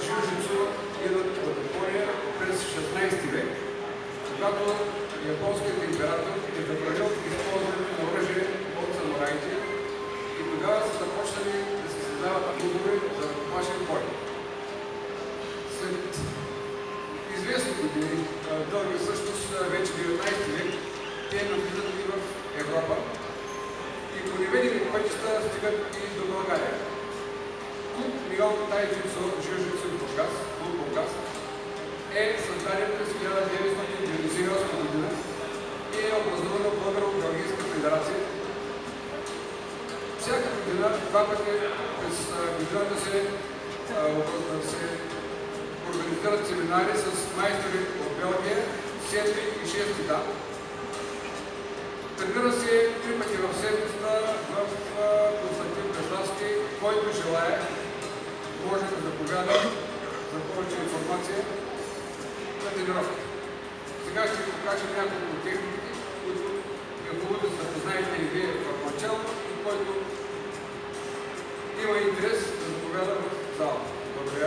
джиу-джитсу идват в Япония през 16 век, когато японският император е забранил използването на оръжие от самураите и тогава са започнали да се създават клубове за ръкопашен бой. След известни години, дълги всъщност вече 19 век, те навлизат и в Европа и по неведени пътища стигат и до България. Клуб Мигал Тайджитсо Джиу-джитсу Бургас, клуб Бургас, е създаден през 1998 година и е образуван от Българо-Белгийска федерация. Всяка година, два пъти през годината се организират семинари с майстори от Белгия, 7 и 6 дата. Тренира се 3 пъти в седмицата в Константин Преславски. Който желае, може да заповяда за повече информация на тренировка. Сега ще ви покажа няколко техники, които е хубаво да се запознаете и вие в началото, и който има интерес да заповяда в залата. Благодаря.